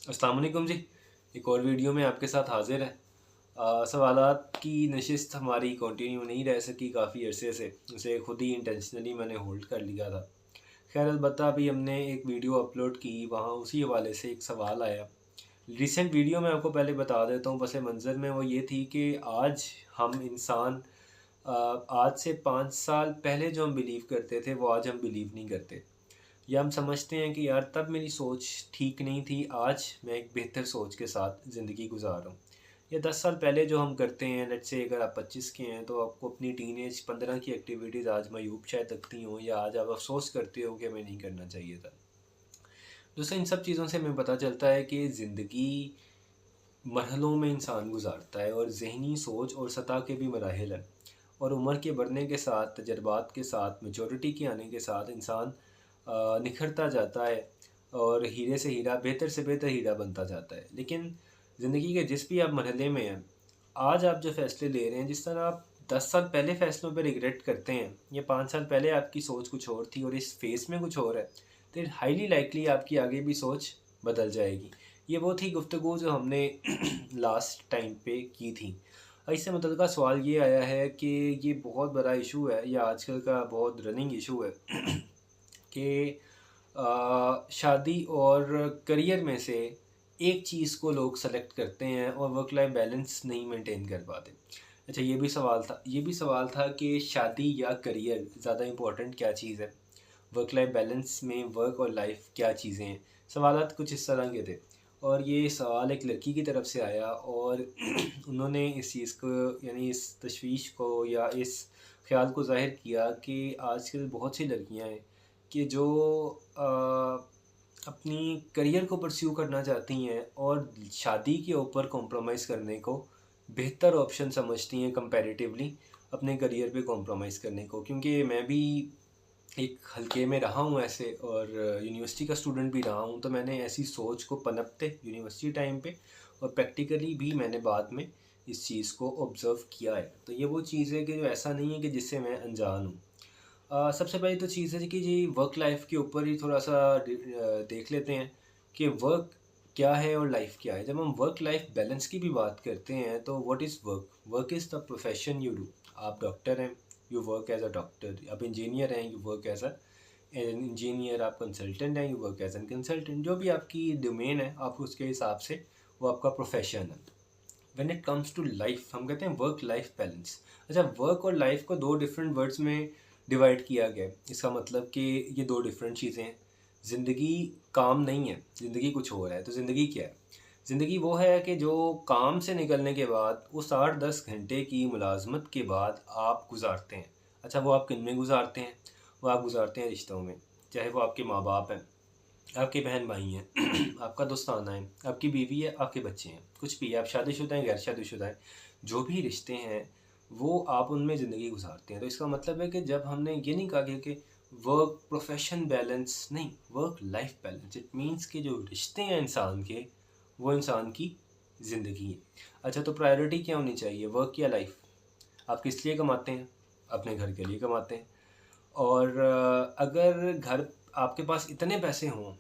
अस्सलाम वालेकुम जी। एक और वीडियो में आपके साथ हाज़िर है। सवालात की नशिस्त हमारी कंटिन्यू नहीं रह सकी काफ़ी अरसे से, उसे खुद ही इंटेंशनली मैंने होल्ड कर लिया था। ख़ैर अलबत्ता अभी हमने एक वीडियो अपलोड की, वहाँ उसी हवाले से एक सवाल आया। रिसेंट वीडियो में आपको पहले बता देता हूँ पस मंज़र में, वो ये थी कि आज हम इंसान आज से 5 साल पहले जो हम बिलीव करते थे वो आज हम बिलीव नहीं करते। या हम समझते हैं कि यार तब मेरी सोच ठीक नहीं थी, आज मैं एक बेहतर सोच के साथ ज़िंदगी गुजार रहा हूँ। या 10 साल पहले जो हम करते हैं, लेट्स से अगर आप 25 के हैं तो आपको अपनी टीनेज 15 की एक्टिविटीज़ आज मायूब शायद लगती हों, या आज आप अफ़सोस करते हो कि हमें नहीं करना चाहिए था। दोस्तों इन सब चीज़ों से हमें पता चलता है कि ज़िंदगी मरहलों में इंसान गुजारता है, और ज़हनी सोच और सतह के भी मराहिल हैं। और उम्र के बढ़ने के साथ, तजर्बात के साथ, मैच्योरिटी के आने के साथ इंसान निखरता जाता है, और हीरे से हीरा, बेहतर से बेहतर हीरा बनता जाता है। लेकिन ज़िंदगी के जिस भी आप मरहले में हैं, आज आप जो फ़ैसले ले रहे हैं, जिस तरह आप 10 साल पहले फ़ैसलों पे रिग्रेट करते हैं, या 5 साल पहले आपकी सोच कुछ और थी और इस फ़ेज़ में कुछ और है, तो हाईली लाइकली आपकी आगे भी सोच बदल जाएगी। ये वो थी गुफ्तगू जो हमने लास्ट टाइम पे की थी। इससे मुतल्लिक़ सवाल ये आया है कि ये बहुत बड़ा इशू है, या आजकल का बहुत रनिंग इशू है कि शादी और करियर में से एक चीज़ को लोग सेलेक्ट करते हैं और वर्क लाइफ बैलेंस नहीं मेंटेन कर पाते। अच्छा, ये भी सवाल था कि शादी या करियर ज़्यादा इम्पोर्टेंट क्या चीज़ है? वर्क लाइफ बैलेंस में वर्क और लाइफ क्या चीज़ें हैं? सवालात कुछ इस तरह के थे, और ये सवाल एक लड़की की तरफ से आया, और उन्होंने इस चीज़ को, यानी इस तशवीश को या इस ख़्याल को ज़ाहिर किया कि आजकल बहुत सी लड़कियां हैं कि जो अपनी करियर को परस्यू करना चाहती हैं, और शादी के ऊपर कॉम्प्रोमाइज़ करने को बेहतर ऑप्शन समझती हैं कंपैरेटिवली अपने करियर पे कॉम्प्रोमाइज़ करने को। क्योंकि मैं भी एक हल्के में रहा हूँ ऐसे, और यूनिवर्सिटी का स्टूडेंट भी रहा हूँ, तो मैंने ऐसी सोच को पनपते यूनिवर्सिटी टाइम पे और प्रैक्टिकली भी मैंने बाद में इस चीज़ को ऑब्ज़र्व किया है। तो ये वो चीज़ है कि जो ऐसा नहीं है कि जिससे मैं अनजान हूँ। सबसे पहली तो चीज़ है कि जी वर्क लाइफ़ के ऊपर ही थोड़ा-सा देख लेते हैं कि वर्क क्या है और लाइफ़ क्या है। जब हम वर्क लाइफ़ बैलेंस की भी बात करते हैं, तो what is work? Work is the profession you do. आप डॉक्टर हैं, you work as a doctor. आप इंजीनियर हैं, you work as a an engineer. आप कंसल्टेंट हैं, you work as an consultant. जो भी आपकी डोमेन है, आप उसके हिसाब से वो आपका प्रोफ़ेशन है। When it comes to life, हम कहते हैं वर्क लाइफ बैलेंस। अच्छा, वर्क और लाइफ को दो डिफरेंट वर्ड्स में डिवाइड किया गया है। इसका मतलब कि ये दो डिफरेंट चीज़ें हैं। ज़िंदगी काम नहीं है, ज़िंदगी कुछ और है। तो ज़िंदगी क्या है? ज़िंदगी वो है कि जो काम से निकलने के बाद उस 8-10 घंटे की मुलाजमत के बाद आप गुजारते हैं। अच्छा, वो आप किन में गुजारते हैं? वो आप गुजारते हैं रिश्तों में। चाहे वो आपके माँ बाप हैं, आपके बहन भाई हैं, आपका दोस्ताना है, आपकी बीवी है, आपके बच्चे हैं, कुछ भी है, आप शादीशुदा हैं, गैर शादीशुदा हैं, जो भी रिश्ते हैं वो आप उनमें ज़िंदगी गुजारते हैं। तो इसका मतलब है कि जब हमने ये नहीं कहा कि वर्क प्रोफेशन बैलेंस नहीं, work life balance, it means कि जो रिश्ते हैं इंसान के, वो इंसान की ज़िंदगी है। अच्छा, तो प्रायोरिटी क्या होनी चाहिए, वर्क या लाइफ? आप किस लिए कमाते हैं? अपने घर के लिए कमाते हैं। और अगर घर आपके पास इतने पैसे हों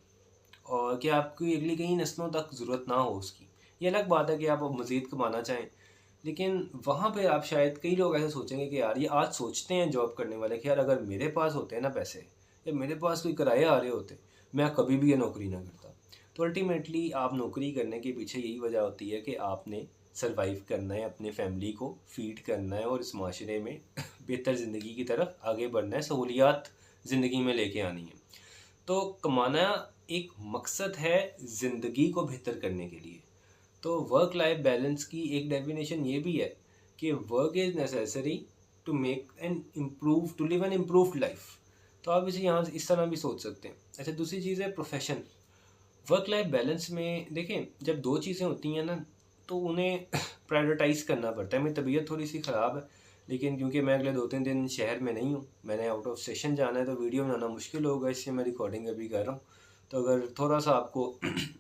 और कि आपकी अगली कई नस्लों तक ज़रूरत ना हो उसकी, ये अलग बात है कि आप अब मज़ीद कमाना चाहें। लेकिन वहाँ पे आप शायद, कई लोग ऐसे सोचेंगे कि यार, ये आज सोचते हैं जॉब करने वाले कि यार अगर मेरे पास होते हैं ना पैसे, या मेरे पास कोई किराए आ रहे होते, मैं कभी भी ये नौकरी ना करता। तो अल्टीमेटली आप नौकरी करने के पीछे यही वजह होती है कि आपने सर्वाइव करना है, अपने फैमिली को फीड करना है, और इस माशरे में बेहतर ज़िंदगी की तरफ आगे बढ़ना है, सहूलियात ज़िंदगी में लेके आनी है। तो कमाना एक मकसद है ज़िंदगी को बेहतर करने के लिए। तो वर्क लाइफ बैलेंस की एक डेफिनेशन ये भी है कि work is necessary to make an improve, to live an improved life. तो आप इसे यहाँ इस तरह भी सोच सकते हैं। अच्छा, दूसरी चीज़ है प्रोफेशन। वर्क लाइफ बैलेंस में देखें, जब दो चीज़ें होती हैं ना, तो उन्हें प्रायोरिटाइज़ करना पड़ता है। मेरी तबीयत थोड़ी सी ख़राब है, लेकिन क्योंकि मैं अगले 2-3 दिन शहर में नहीं हूँ, मैंने आउट ऑफ स्टेशन जाना है, तो वीडियो बनाना मुश्किल होगा, इसलिए मैं रिकॉर्डिंग अभी कर रहा हूँ। तो अगर थोड़ा सा आपको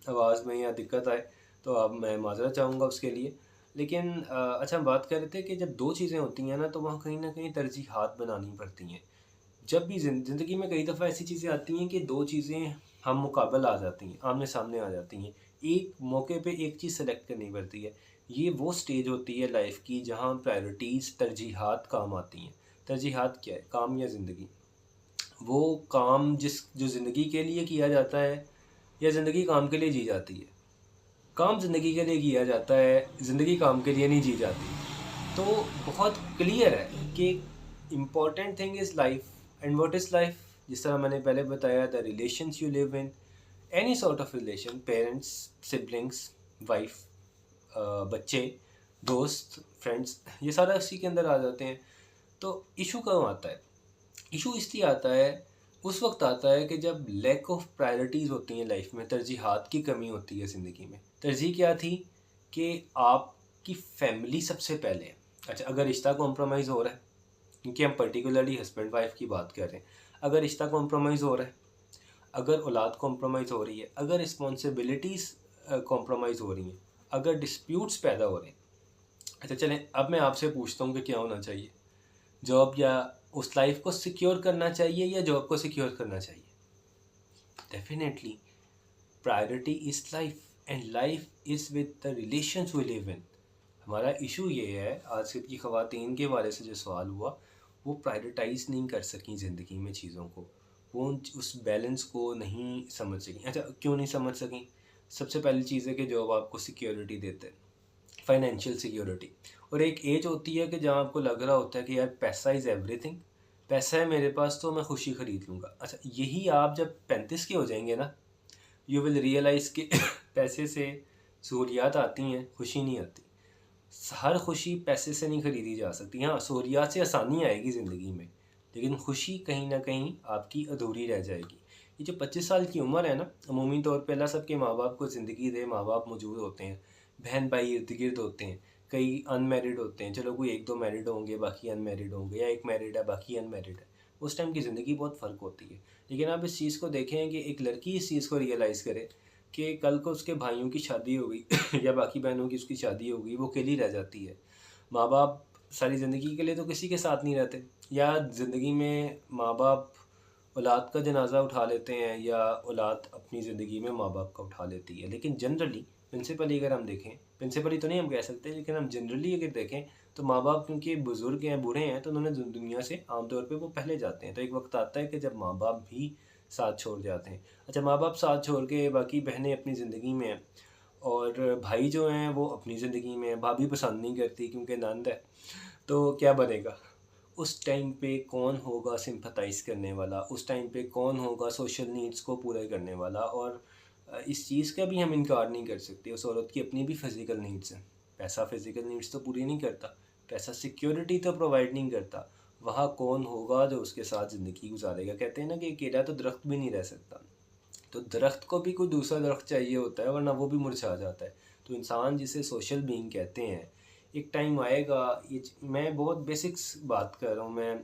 आवाज़ में या दिक्कत आए, तो अब मैं माज़रत चाहूँगा उसके लिए। लेकिन अच्छा, हम बात कर रहे थे कि जब दो चीज़ें होती हैं ना, तो वहाँ कहीं न कहीं तरजीहात बनानी पड़ती हैं। जब भी ज़िंदगी में कई दफ़ा ऐसी चीज़ें आती हैं कि दो चीज़ें हम मुकाबला आ जाती हैं, आमने सामने आ जाती हैं, एक मौके पे एक चीज़ सेलेक्ट करनी पड़ती है। ये वो स्टेज होती है लाइफ की जहाँ प्रायोरिटीज़ तरजीहात काम आती हैं। तरजीहात क्या है? काम या ज़िंदगी? वो काम जो ज़िंदगी के लिए किया जाता है या ज़िंदगी काम के लिए जी जाती है? काम ज़िंदगी के लिए किया जाता है, ज़िंदगी काम के लिए नहीं जी जाती। तो बहुत क्लियर है कि important thing is life and what is life. जिस तरह मैंने पहले बताया, the relations you live in, any sort of relation, parents, siblings, wife, बच्चे, दोस्त, फ्रेंड्स, ये सारा उसी के अंदर आ जाते हैं। तो इशू कब आता है? इशू इसलिए आता है, उस वक्त आता है कि जब लैक ऑफ प्रायोरिटीज़ होती हैं लाइफ में, तरजीहात की कमी होती है ज़िंदगी में। तरजीह क्या थी कि आपकी फैमिली सबसे पहले है। अच्छा, अगर रिश्ता कॉम्प्रोमाइज़ हो रहा है, क्योंकि हम पर्टिकुलरली हस्बैंड वाइफ की बात कर रहे हैं, अगर रिश्ता कॉम्प्रोमाइज़ हो रहा है, अगर औलाद कॉम्प्रोमाइज़ हो रही है, अगर रिस्पॉन्सिबिलिटीज़ कॉम्प्रोमाइज़ हो रही हैं, अगर डिस्प्यूट्स पैदा हो रहे हैं। अच्छा चलें, अब मैं आपसे पूछता हूँ कि क्या होना चाहिए? जॉब या उस लाइफ को सिक्योर करना चाहिए या जॉब को सिक्योर करना चाहिए? Definitely priority is life and life is with the relations we live in. हमारा इशू ये है, आज की ख़वातीन के बारे से जो सवाल हुआ, वो प्रायोरिटाइज़ नहीं कर सकें ज़िंदगी में चीज़ों को, वो उस बैलेंस को नहीं समझ सकें। अच्छा, क्यों नहीं समझ सकें? सबसे पहली चीज़ है कि जॉब आपको सिक्योरिटी देते हैं, फाइनेंशियल सिक्योरिटी। और एक एज होती है कि जहाँ आपको लग रहा होता है कि यार पैसा इज़ एवरीथिंग, पैसा है मेरे पास तो मैं खुशी ख़रीद लूँगा। अच्छा, यही आप जब 35 के हो जाएंगे ना, यू विल रियलाइज़ कि पैसे से सहूलियात आती हैं, खुशी नहीं आती। हर खुशी पैसे से नहीं ख़रीदी जा सकती। हाँ, सहूलियात से आसानी आएगी ज़िंदगी में, लेकिन खुशी कहीं ना कहीं आपकी अधूरी रह जाएगी। ये जो 25 साल की उम्र है ना, अमूमी तौर पे अल्लाह सबके माँ बाप को ज़िंदगी दे, माँ बाप मौजूद होते हैं, बहन भाई इर्द गिर्द होते हैं, कई अनमेरिड होते हैं, चलो कोई एक दो मैरिड होंगे, बाकी अनमेरिड होंगे, या एक मैरिड है बाकी अनमेरिड है। उस टाइम की ज़िंदगी बहुत फ़र्क होती है। लेकिन आप इस चीज़ को देखें कि एक लड़की इस चीज़ को रियलाइज़ करे कि कल को उसके भाइयों की शादी हो गई या बाकी बहनों की उसकी शादी हो गई, वो अकेली रह जाती है। माँ बाप सारी ज़िंदगी के लिए तो किसी के साथ नहीं रहते, या ज़िंदगी में माँ बाप औलाद का जनाजा उठा लेते हैं या औलाद अपनी ज़िंदगी में माँ बाप का उठा लेती है। लेकिन जनरली, प्रिंसिपली अगर हम देखें, प्रिंसिपली तो नहीं हम कह सकते, लेकिन हम जनरली अगर देखें तो माँ बाप क्योंकि बुज़ुर्ग हैं, बूढ़े हैं, तो उन्होंने दुनिया से आमतौर पे वो पहले जाते हैं। तो एक वक्त आता है कि जब माँ बाप भी साथ छोड़ जाते हैं। अच्छा, माँ बाप साथ छोड़ के बाकी बहनें अपनी ज़िंदगी में हैं, और भाई जो हैं वो अपनी ज़िंदगी में हैं, भाभी पसंद नहीं करती क्योंकि नंद है, तो क्या बनेगा? उस टाइम पे कौन होगा सिंपथाइज़ करने वाला? उस टाइम पे कौन होगा सोशल नीड्स को पूरा करने वाला? और इस चीज़ का भी हम इनकार नहीं कर सकते, उस औरत की अपनी भी फ़िज़िकल नीड्स हैं। पैसा फ़िज़िकल नीड्स तो पूरी नहीं करता, पैसा सिक्योरिटी तो प्रोवाइड नहीं करता। वहाँ कौन होगा जो उसके साथ ज़िंदगी गुजारेगा? कहते हैं ना कि अकेला तो दरख्त भी नहीं रह सकता, तो दरख्त को भी कोई दूसरा दरख्त चाहिए होता है, वरना वो भी मुरझा जाता है। तो इंसान जिसे सोशल बीइंग कहते हैं, एक टाइम आएगा, मैं बहुत बेसिक्स बात कर रहा हूँ, मैं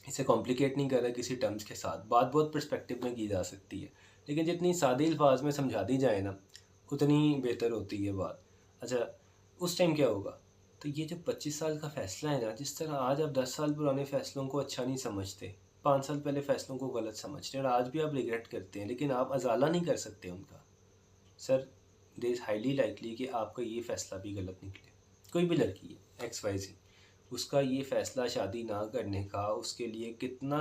इसे कॉम्प्लिकेट नहीं कर रहा किसी टर्म्स के साथ, बात बहुत पर्सपेक्टिव में की जा सकती है, लेकिन जितनी सादी अल्फाज में समझा दी जाए ना, उतनी बेहतर होती है बात। अच्छा, उस टाइम क्या होगा? तो ये जो 25 साल का फ़ैसला है ना, जिस तरह आज आप 10 साल पुराने फ़ैसलों को अच्छा नहीं समझते, 5 साल पहले फ़ैसलों को गलत समझते हैं और आज भी आप रिग्रेट करते हैं, लेकिन आप अज़ाला नहीं कर सकते उनका। Sir, there is highly likely कि आपका ये फ़ैसला भी गलत निकले। कोई भी लड़की है, एक्स वाई ज़ेड, उसका ये फ़ैसला शादी ना करने का उसके लिए कितना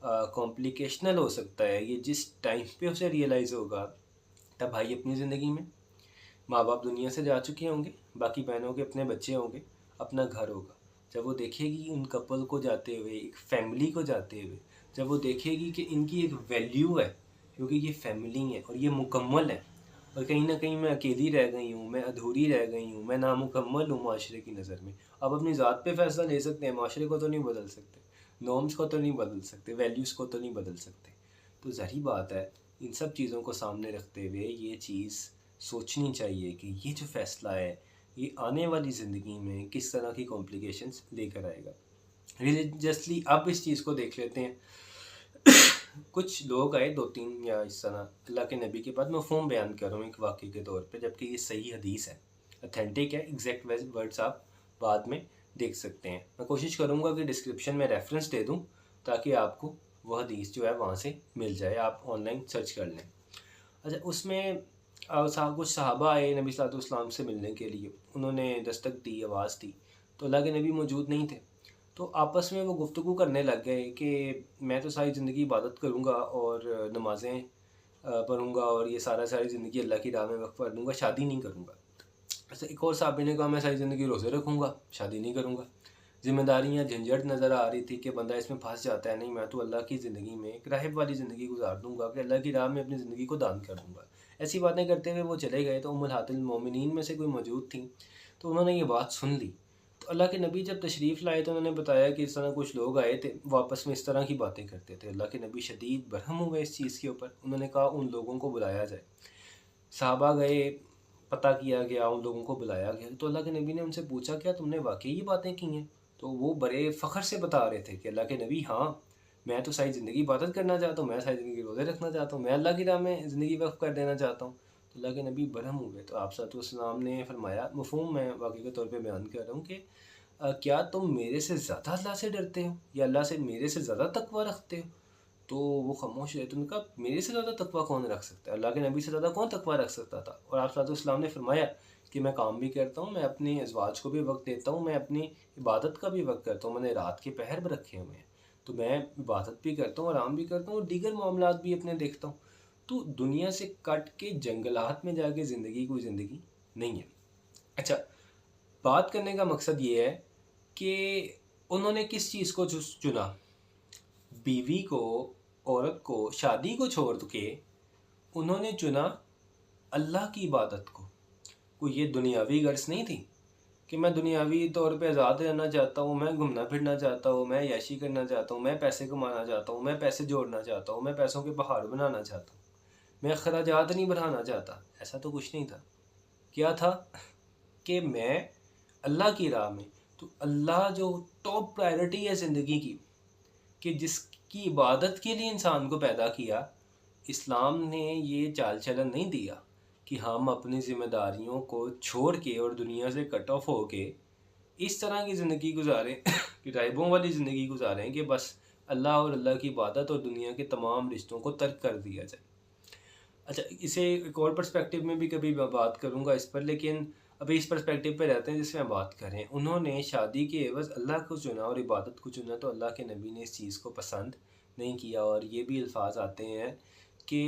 कॉम्प्लिकेशनल हो सकता है, ये जिस टाइम पे उसे रियलाइज़ होगा, तब भाई अपनी ज़िंदगी में, माँ बाप दुनिया से जा चुके होंगे, बाकी बहनों के अपने बच्चे होंगे, अपना घर होगा। जब वो देखेगी उन कपल को जाते हुए, एक फैमिली को जाते हुए, जब वो देखेगी कि इनकी एक वैल्यू है, क्योंकि ये फैमिली है और ये मुकम्मल है, और कहीं ना कहीं मैं अकेली रह गई हूँ, मैं अधूरी रह गई हूँ, मैं नामुकम्मल हूँ माशरे की नज़र में। अब अपनी ज़ात पे फ़ैसला ले सकते हैं, माशरे को तो नहीं बदल सकते, नॉर्म्स को तो नहीं बदल सकते, वैल्यूज़ को तो नहीं बदल सकते। तो ज़ाहिर बात है, इन सब चीज़ों को सामने रखते हुए ये चीज़ सोचनी चाहिए कि ये जो फ़ैसला है, ये आने वाली ज़िंदगी में किस तरह की कॉम्प्लिकेशंस लेकर आएगा। रिलीजियसली अब इस चीज़ को देख लेते हैं। कुछ लोग आए, 2-3 या इस तरह अल्लाह के नबी के बाद, मफ़हूम बयान कर रहा हूँ एक वाक़े के तौर पे, जबकि ये सही हदीस है, अथेंटिक है, एग्जैक्ट वर्ड्स आप बाद में देख सकते हैं। मैं कोशिश करूँगा कि डिस्क्रिप्शन में रेफरेंस दे दूँ ताकि आपको वह हदीस जो है वहाँ से मिल जाए, आप ऑनलाइन सर्च कर लें। अच्छा, उसमें कुछ सहाबा आए नबी सल्लल्लाहु अलैहि वसल्लम से मिलने के लिए, उन्होंने दस्तक दी, आवाज़ दी, तो अल्लाह के नबी मौजूद नहीं थे। तो आपस में वो गुफ्तगू करने लग गए कि मैं तो सारी ज़िंदगी इबादत करूँगा और नमाज़ें पढ़ूँगा और ये सारी ज़िंदगी अल्लाह की राह में वक़्फ़ कर दूँगा, शादी नहीं करूँगा। ऐसे एक और साहबी ने कहा मैं सारी ज़िंदगी रोज़े रखूँगा, शादी नहीं करूँगा। ज़िम्मेदारियाँ, झंझट नज़र आ रही थी कि बंदा इसमें फँस जाता है, नहीं मैं तो अल्लाह की ज़िंदगी में एक राहिब वाली ज़िंदगी गुज़ार दूँगा कि अल्लाह की राह में अपनी ज़िंदगी को दान कर दूँगा। ऐसी बातें करते हुए वो चले गए, तो उम्मुल मोमिनीन में से कोई मौजूद थीं, तो उन्होंने ये बात सुन ली। तो अल्लाह के नबी जब तशरीफ़ लाए तो उन्होंने बताया कि इस तरह कुछ लोग आए थे, वो आपस में इस तरह की बातें करते थे। अल्लाह के नबी शदीद बरहम हो गए इस चीज़ के ऊपर। उन्होंने कहा उन लोगों को बुलाया जाए। सहाबा गए, पता किया गया, उन लोगों को बुलाया गया, तो अल्लाह के नबी ने उनसे पूछा क्या तुमने वाक़ई ये बातें की हैं? तो वो बड़े फ़ख्र से बता रहे थे कि अल्लाह के नबी हाँ, मैं तो सारी ज़िंदगी इबादत करना चाहता हूँ, मैं सारी ज़िंदगी रोज़े रखना चाहता हूँ, मैं अल्लाह की राह में ज़िंदगी वक़्फ़ कर देना चाहता हूँ। तो अल्लाह के नबी बरहम हो गए। तो आप सल्लल्लाहु अलैहि वसल्लम ने फरमाया, मफ़हूम मैं वाक़ई के तौर पे बयान कर रहा हूँ कि क्या तुम मेरे से ज़्यादा अल्लाह से डरते हो या अल्लाह से मेरे से ज़्यादा तक़वा रखते हो? तो वो ख़ामोश रहे। तो उन्होंने कहा मेरे से ज़्यादा तक़वा कौन रख सकता है? अल्लाह के नबी से ज़्यादा कौन तक़वा रख सकता था? और आप सल्लल्लाहु अलैहि वसल्लम ने फरमाया कि मैं काम भी करता हूँ, मैं अपने अज़वाज को भी वक़्त देता हूँ, मैं अपनी इबादत का भी वक़्त करता हूँ, मैंने रात के पहर भी रखे हुए हैं। तो मैं इबादत भी करता हूँ, आराम भी करता हूँ और दीगर मामलात भी अपने देखता हूँ। तो दुनिया से कट के जंगलात में जाके ज़िंदगी कोई ज़िंदगी नहीं है। अच्छा, बात करने का मकसद ये है कि उन्होंने किस चीज़ को चुना? बीवी को, औरत को, शादी को छोड़ के उन्होंने चुना अल्लाह की इबादत को। कोई ये दुनियावी गर्ज़ नहीं थी कि मैं दुनियावी तौर पे आज़ाद रहना चाहता हूँ, मैं घूमना फिरना चाहता हूँ, मैं ऐशी करना चाहता हूँ, मैं पैसे कमाना चाहता हूँ, मैं पैसे जोड़ना चाहता हूँ, मैं पैसों के पहाड़ बनाना चाहता हूँ, मैं अखराजात नहीं बढ़ाना चाहता। ऐसा तो कुछ नहीं था। क्या था कि मैं अल्लाह की राह में, तो अल्लाह जो टॉप प्रायोरिटी है ज़िंदगी की, कि जिसकी इबादत के लिए इंसान को पैदा किया, इस्लाम ने ये चाल चलन नहीं दिया कि हम अपनी ज़िम्मेदारियों को छोड़ के और दुनिया से कट ऑफ होके इस तरह की ज़िंदगी गुजारें कि राहिबों वाली ज़िंदगी गुजारें कि बस अल्लाह और अल्लाह की इबादत और दुनिया के तमाम रिश्तों को तर्क कर दिया जाए। अच्छा, इसे एक और पर्सपेक्टिव में भी कभी मैं बात करूँगा इस पर, लेकिन अभी इस पर्सपेक्टिव पे रहते हैं जिसमें बात करें। उन्होंने शादी के एवज़ अल्लाह को चुना और इबादत को चुना, तो अल्लाह के नबी ने इस चीज़ को पसंद नहीं किया और ये भी अल्फाज आते हैं कि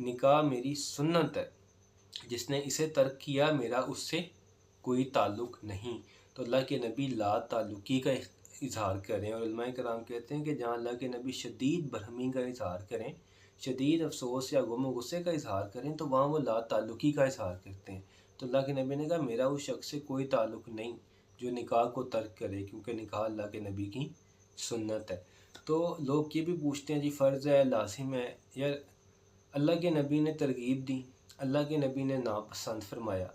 निकाह मेरी सुन्नत है, जिसने इसे तर्क किया मेरा उससे कोई ताल्लुक़ नहीं। तो अल्लाह के नबी ला ताल्लुक़ी का इज़हार करें, और उलमाए कराम कहते हैं कि जहाँ अल्लाह के नबी शदीद बरहमी का इज़हार करें, शदीद अफ़सोस या गम व गुस्से का इज़हार करें, तो वहाँ वो ला ताल्लुक़ी का इज़हार करते हैं। तो अल्लाह के नबी ने कहा मेरा उस शख़्स से कोई ताल्लुक़ नहीं जो निकाह को तर्क करे, क्योंकि निकाह अल्लाह के नबी की सुन्नत है। तो लोग ये भी पूछते हैं जी फ़र्ज़ है, लाज़िम है, यार अल्लाह के नबी ने तरगीब दी, अल्लाह के नबी ने नापसंद फरमाया,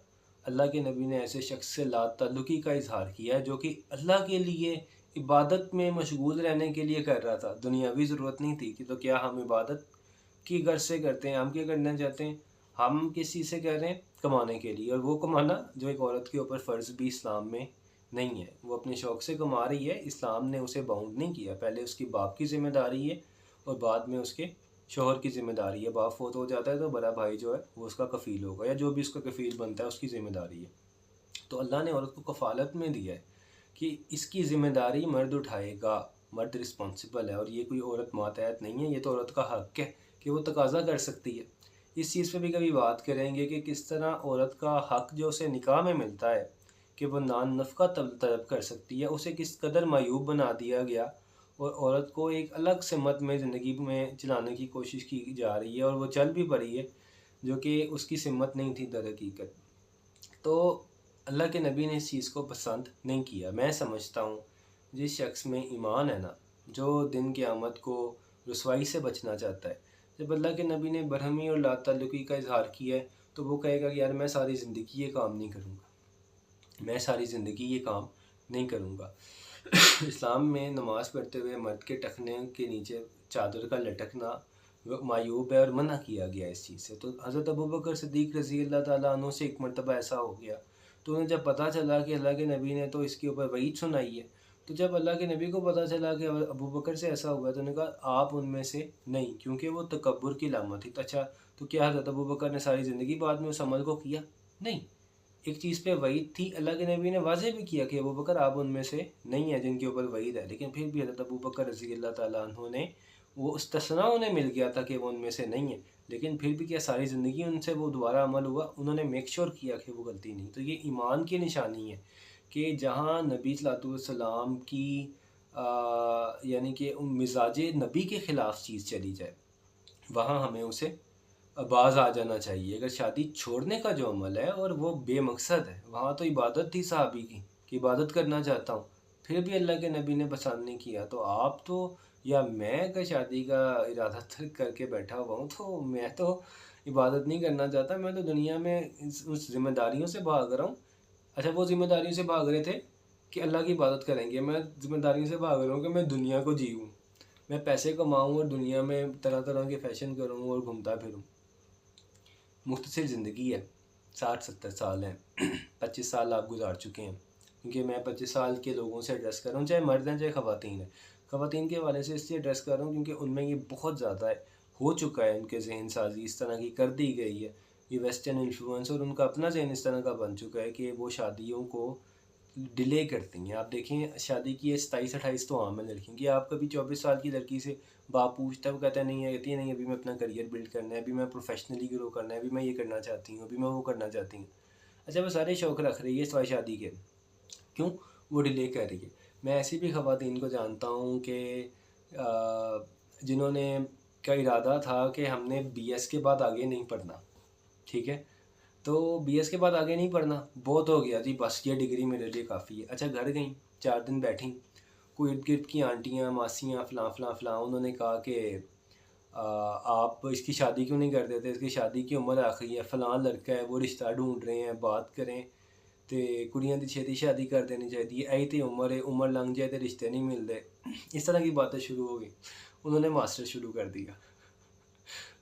अल्लाह के नबी ने ऐसे शख्स से ला ताल्लुक़ी का इज़हार किया है जो कि अल्लाह के लिए इबादत में मशगूल रहने के लिए कर रहा था, दुनियावी ज़रूरत नहीं थी। कि तो क्या हम इबादत की गर्ज से करते हैं? हम क्या करना चाहते हैं? हम किस चीज़ से कर रहे हैं? कमाने के लिए, और वो कमाना जो एक औरत के ऊपर फ़र्ज़ भी इस्लाम में नहीं है। वो अपने शौक़ से कमा रही है, इस्लाम ने उसे बाउंड नहीं किया। पहले उसकी बाप की ज़िम्मेदारी है और बाद में उसके शौहर की ज़िम्मेदारी है। बाप फ़ौत हो जाता है तो बड़ा भाई जो है वो उसका कफ़ील होगा, या जो भी उसका कफ़ील बनता है उसकी ज़िम्मेदारी है। तो अल्लाह ने औरत को कफ़ालत में दिया है कि इसकी ज़िम्मेदारी मर्द उठाएगा, मर्द रिस्पॉन्सिबल है, और ये कोई औरत मातहत नहीं है, ये तो औरत का हक़ है कि वो तकाज़ा कर सकती है। इस चीज़ पे भी कभी बात करेंगे कि किस तरह औरत का हक़ जो उसे निकाह में मिलता है कि वो नान नफ़क़ा तलब कर सकती है, उसे किस कदर मायूब बना दिया गया और औरत को एक अलग सिमत में ज़िंदगी में चलाने की कोशिश की जा रही है, और वो चल भी पड़ी है, जो कि उसकी सिमत नहीं थी दर हकीकत। तो अल्लाह के नबी ने इस चीज़ को पसंद नहीं किया। मैं समझता हूँ जिस शख्स में ईमान है ना, जो दिन क़यामत को रुसवाई से बचना चाहता है, जब अल्लाह के नबी ने बरहमी और लाताल्लुक़ी का इज़हार किया है, तो वो कहेगा कि यार मैं सारी ज़िंदगी ये काम नहीं करूँगा, मैं सारी ज़िंदगी ये काम नहीं करूँगा। इस्लाम में नमाज़ पढ़ते हुए मर्द के टखने के नीचे चादर का लटकना मायूब है और मना किया गया इस चीज़ से। तो हज़रत अबू बकर सिद्दीक़ रज़ी अल्लाह ताला अन्हु से एक मरतबा ऐसा हो गया, तो उन्हें जब पता चला कि अल्लाह के नबी ने तो इसके ऊपर वईद सुनाई है, तो जब अल्लाह के नबी को पता चला कि अबू बकर से ऐसा हुआ, तो उन्होंने कहा आप उनमें से नहीं, क्योंकि वो तकब्बुर की अलामत थी। तो अच्छा, तो क्या हज़रत अबू बकर ने सारी ज़िंदगी बाद में उस अमल को किया? नहीं। एक चीज़ पे वईद थी, अल्लाह के नबी ने वाज़ेह भी किया कि अबू बकर आप उनमें से नहीं है जिनके ऊपर वईद है, लेकिन फिर भी हज़रत अबू बकर रज़ी अल्लाह ताला अन्हु ने वो इस्तिस्ना उन्हें मिल गया था कि वो उनमें से नहीं है, लेकिन फिर भी क्या सारी ज़िंदगी उनसे वो दोबारा अमल हुआ? उन्होंने मेक श्योर किया कि वो गलती नहीं। तो ये ईमान की निशानी है कि जहाँ नबी सल्लल्लाहु अलैहि वसल्लम की यानी कि मिज़ाज नबी के ख़िलाफ़ चीज़ चली जाए, वहाँ हमें उसे बाज़ आ जाना चाहिए। अगर शादी छोड़ने का जो अमल है और वो बेमकसद है, वहाँ तो इबादत थी सहाबी की कि इबादत करना चाहता हूँ, फिर भी अल्लाह के नबी ने पसंद नहीं किया, तो आप तो या मैं अगर शादी का इरादा तर्क करके बैठा हुआ हूँ, तो मैं तो इबादत नहीं करना चाहता, मैं तो दुनिया में उस ज़िम्मेदारियों से भाग रहा हूँ। अच्छा, वो ज़िम्मेदारियों से भाग रहे थे कि अल्लाह की इबादत करेंगे, मैं ज़िम्मेदारियों से भाग रहा हूँ कि मैं दुनिया को जीऊँ, मैं पैसे कमाऊँ और दुनिया में तरह तरह के फ़ैशन करूँ और घूमता फिरूँ। मुख्तसर ज़िंदगी है, 60-70 साल हैं 25 साल आप गुजार चुके हैं, क्योंकि मैं 25 साल के लोगों से एड्रेस कर रहा हूँ, चाहे मर्द हैं चाहे ख़वातीन हैं। ख़वातीन के हवाले से इसलिए एड्रेस कर रहा हूँ क्योंकि उनमें ये बहुत ज़्यादा है, हो चुका है, उनके जहन साजी इस तरह की कर दी गई है, ये वेस्टर्न इन्फ्लुएंस और उनका अपना जहन इस तरह का बन चुका है कि वो शादियों को डिले करती हैं। आप देखें, शादी की एज 27-28 तो आम है लड़कियों की। आप कभी 24 साल की लड़की से बाप पूछता है, वो कहता है नहीं है, कहती है नहीं, अभी मैं अपना करियर बिल्ड करना है, अभी मैं प्रोफेशनली ग्रो करना है, अभी मैं ये करना चाहती हूँ, अभी मैं वो करना चाहती हूँ। अच्छा, वो सारे शौक़ रख रही है सिवाय शादी के, क्यों? वो डिले कर रही है। मैं ऐसी भी ख़वातीन को जानता हूँ कि जिन्होंने का इरादा था कि हमने बीएस के बाद आगे नहीं पढ़ना, ठीक है? तो बीएस के बाद आगे नहीं पढ़ना, बहुत हो गया जी, बस ये डिग्री मेरे लिए काफ़ी है। अच्छा, घर गईं, 4 दिन बैठीं, कोई इर्द-गिर्द की आंटियाँ, मासियाँ, फ़लाँ, उन्होंने कहा कि आप इसकी शादी क्यों नहीं कर देते? इसकी शादी की उम्र आखिरी है, फ़लाँ लड़का है, वो रिश्ता ढूँढ रहे हैं, बात करें ते कुड़ियां दी छेती शादी कर देनी चाहिए, ऐ ते उम्र है, उम्र लंघ जाए तो रिश्ते नहीं मिलते। इस तरह की बातें शुरू हो गई। उन्होंने मास्टर शुरू कर दिया।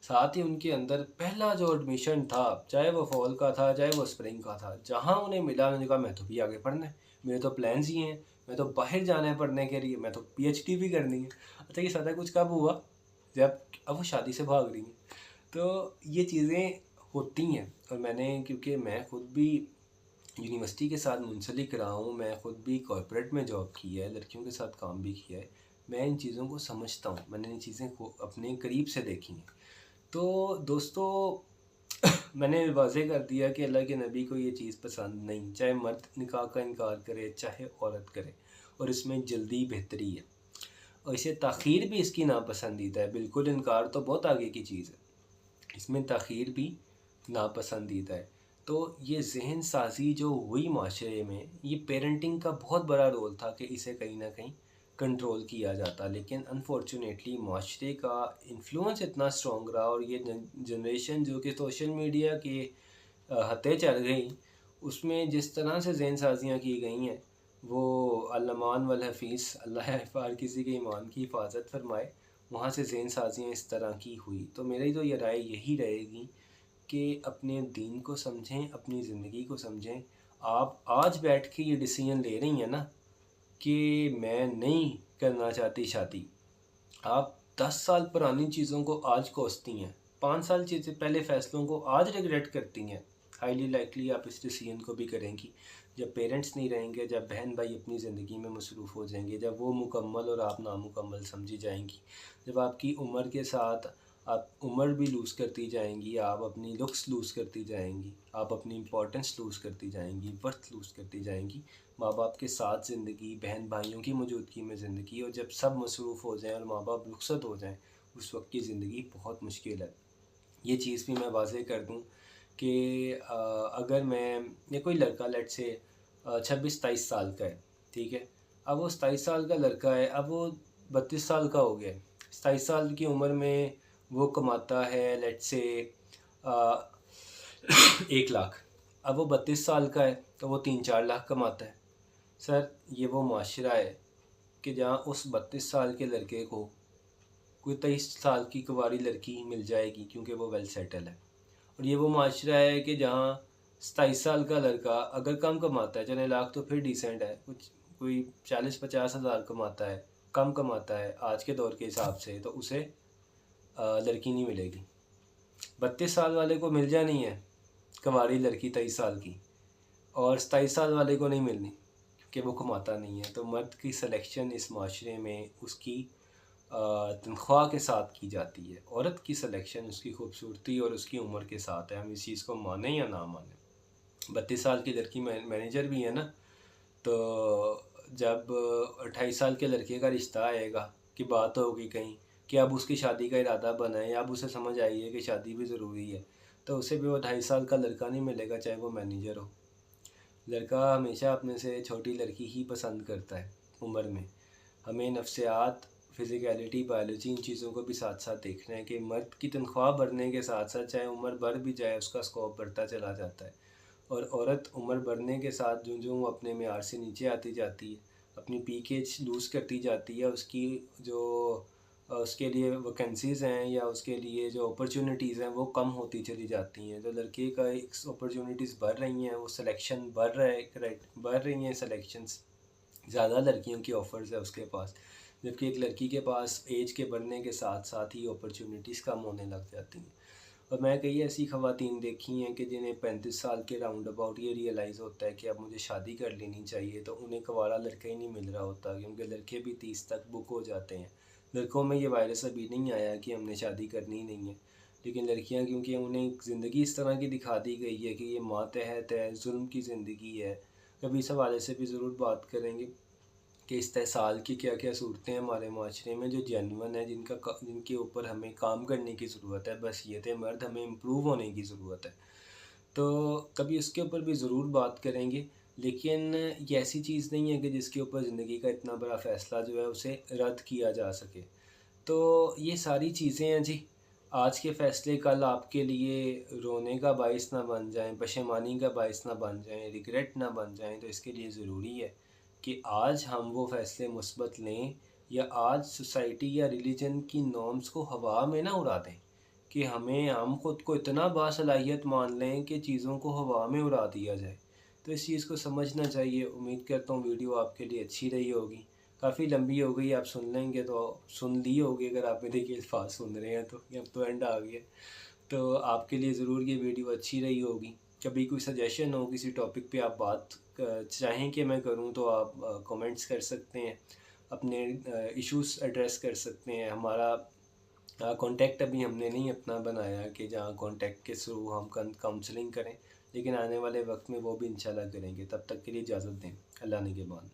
साथ ही उनके अंदर पहला जो एडमिशन था, चाहे वो फॉल का था, चाहे वो स्प्रिंग का था, जहाँ उन्हें मिला उन्होंने कहा मैं तो भी आगे पढ़ना है, मेरे तो प्लान्स ही हैं, मैं तो बाहर जाना है पढ़ने के लिए, मैं तो पीएचडी भी करनी है। अच्छा, ये सारा कुछ कब हुआ? जब अब वो शादी से भाग रही हैं। तो ये चीज़ें होती हैं, और मैंने, क्योंकि मैं खुद भी यूनिवर्सिटी के साथ मुंसलिक रहा हूँ, मैं खुद भी कॉर्पोरेट में जॉब की है, लड़कियों के साथ काम भी किया है, मैं इन चीज़ों को समझता हूँ, मैंने इन चीज़ें को अपने करीब से देखी हैं। तो दोस्तों मैंने वाज़ेह कर दिया कि अल्लाह के नबी को ये चीज़ पसंद नहीं, चाहे मर्द निकाह का इनकार करे, चाहे औरत करे, और इसमें जल्दी बेहतरी है, और इसे ताख़ीर भी इसकी नापसंदीदा है। बिल्कुल इनकार तो बहुत आगे की चीज़ है, इसमें ताख़ीर भी नापसंदीदा है। तो ये ज़हन साज़ी जो हुई माशरे में, ये पेरेंटिंग का बहुत बड़ा रोल था कि इसे कहीं न कहीं कंट्रोल किया जाता, लेकिन अनफॉर्चुनेटली माशरे का इन्फ्लुएंस इतना स्ट्रॉन्ग रहा, और ये जनरेशन जो कि सोशल मीडिया के हत्थे चल गई, उसमें जिस तरह से ज़हन साज़ियाँ की गई हैं, वो अल-अमान वल हफ़ीज़, अल्लाह हर किसी के ईमान की हिफाजत फरमाए, वहाँ से ज़हन साज़ियाँ इस तरह की हुई। तो मेरी तो ये राय यही रहेगी कि अपने दीन को समझें, अपनी ज़िंदगी को समझें। आप आज बैठ के ये डिसीजन ले रही हैं ना कि मैं नहीं करना चाहती शादी, आप 10 साल पुरानी चीज़ों को आज कोसती हैं, 5 साल चीज़ें पहले फ़ैसलों को आज रिग्रेट करती हैं। हाईली लाइकली आप इस डिसीजन को भी करेंगी जब पेरेंट्स नहीं रहेंगे, जब बहन भाई अपनी ज़िंदगी में मसरूफ़ हो जाएंगे, जब वो मुकम्मल और आप नामुकम्मल समझी जाएंगी, जब आपकी उम्र के साथ आप उम्र भी लूज़ करती जाएंगी, आप अपनी लुक्स लूज़ करती जाएंगी, आप अपनी इम्पोर्टेंस लूज़ करती जाएंगी, वर्थ लूज़ करती जाएंगी, माँ बाप के साथ ज़िंदगी, बहन भाइयों की मौजूदगी में ज़िंदगी, और जब सब मसरूफ़ हो जाएं और माँ बाप रुखसत हो जाएं, उस वक्त की ज़िंदगी बहुत मुश्किल है। ये चीज़ भी मैं वाज़ेह कर दूँ कि अगर मैं, या कोई लड़का लेट से 26-27 साल का है, ठीक है, अब वो 27 साल का लड़का है, अब वो 32 साल का हो गया है, 27 साल की उम्र में वो कमाता है लेट से 1 लाख, अब वो 32 साल का है तो वो 3-4 लाख कमाता है। सर, ये वो माशरा है कि जहाँ उस 32 साल के लड़के को कोई 23 साल की कुंवारी लड़की मिल जाएगी, क्योंकि वो वेल सेटल है। और ये वो माशरा है कि जहाँ 27 साल का लड़का अगर कम कमाता है, चले लाख तो फिर डिसेंट है, कुछ कोई 40-50 हज़ार कमाता है, कम कमाता है आज के दौर के हिसाब से, तो उसे लड़की नहीं मिलेगी। 32 साल वाले को मिल जानी है कंवारी लड़की 23 साल की, और 27 साल वाले को नहीं मिलनी कि वो कमाता नहीं है। तो मर्द की सिलेक्शन इस माशरे में उसकी तनख्वाह के साथ की जाती है, औरत की सिलेक्शन उसकी खूबसूरती और उसकी उम्र के साथ है। हम इस चीज़ को माने या ना माने। 32 साल की लड़की मैनेजर भी है ना, तो जब 28 साल के लड़के का रिश्ता आएगा कि बात होगी कहीं कि अब उसकी शादी का इरादा बना है या अब उसे समझ आई है कि शादी भी ज़रूरी है, तो उसे भी वो 2.5 साल का लड़का नहीं मिलेगा, चाहे वो मैनेजर हो। लड़का हमेशा अपने से छोटी लड़की ही पसंद करता है उम्र में। हमें नफ्सियात, फ़िज़िकैलिटी, बायोलॉजी, इन चीज़ों को भी साथ साथ देखना है कि मर्द की तनख्वाह बढ़ने के साथ साथ चाहे उम्र बढ़ भी जाए उसका स्कोप बढ़ता चला जाता है। और औरत उम्र बढ़ने के साथ जो जो अपने मेयार से नीचे आती जाती है, अपनी पीकेज लूज़ करती जाती है, उसकी जो उसके लिए वैकेंसीज़ हैं या उसके लिए जो अपॉर्चुनिटीज़ हैं वो कम होती चली जाती हैं। तो लड़के का एक अपॉर्चुनिटीज़ बढ़ रही हैं, वो सिलेक्शन बढ़ रहा है, करेक्ट, बढ़ रही हैं सिलेक्शंस, ज़्यादा लड़कियों की ऑफ़र्स है उसके पास, जबकि एक लड़की के पास एज के बढ़ने के साथ साथ ही अपॉर्चुनिटीज़ कम होने लग जाती हैं। और मैं कई ऐसी ख़वातीन देखी हैं कि जिन्हें 35 साल के राउंड अबाउट ये रियलाइज़ होता है कि अब मुझे शादी कर लेनी चाहिए, तो उन्हें कवारा लड़का ही नहीं मिल रहा होता, क्योंकि लड़के भी 30 तक बुक हो जाते हैं। लड़कों में ये वायरस अभी नहीं आया कि हमने शादी करनी ही नहीं है, लेकिन लड़कियां, क्योंकि उन्हें ज़िंदगी इस तरह की दिखा दी गई है कि ये मातहत है, जुल्म की ज़िंदगी है। कभी इस हवाले से भी ज़रूर बात करेंगे कि इस्तेहसाल की क्या क्या सूरतें हैं हमारे माशरे में जो जेन्युइन है, जिनके ऊपर हमें काम करने की ज़रूरत है। बहसीयत मर्द हमें इम्प्रूव होने की ज़रूरत है। तो कभी उसके ऊपर भी ज़रूर बात करेंगे, लेकिन ये ऐसी चीज़ नहीं है कि जिसके ऊपर ज़िंदगी का इतना बड़ा फ़ैसला जो है उसे रद्द किया जा सके। तो ये सारी चीज़ें हैं जी। आज के फ़ैसले कल आपके लिए रोने का बाइस ना बन जाएँ, पशेमानी का बाइस ना बन जाएँ, रिग्रेट ना बन जाएँ। तो इसके लिए ज़रूरी है कि आज हम वो फ़ैसले मुस्बत लें, या आज सोसाइटी या रिलीजन की नॉर्म्स को हवा में ना उड़ा दें कि हम खुद को इतना बासलाहियत मान लें कि चीज़ों को हवा में उड़ा दिया जाए। तो इस चीज़ को समझना चाहिए। उम्मीद करता हूँ वीडियो आपके लिए अच्छी रही होगी। काफ़ी लंबी हो गई, आप सुन लेंगे तो सुन ली होगी अगर आप मेरे के अल्फाज सुन रहे हैं तो, ये अब तो एंड आ गया। तो आपके लिए ज़रूर ये वीडियो अच्छी रही होगी। कभी कोई सजेशन हो किसी टॉपिक पे आप बात चाहें कि मैं करूं, तो आप कमेंट्स कर सकते हैं, अपने इश्यूज़ एड्रेस कर सकते हैं। हमारा कॉन्टैक्ट अभी हमने नहीं अपना बनाया कि जहाँ कॉन्टैक्ट के थ्रू हम काउंसलिंग करें, लेकिन आने वाले वक्त में वो भी इंशाल्लाह करेंगे। तब तक के लिए इजाज़त दें। अल्लाह निगहबान।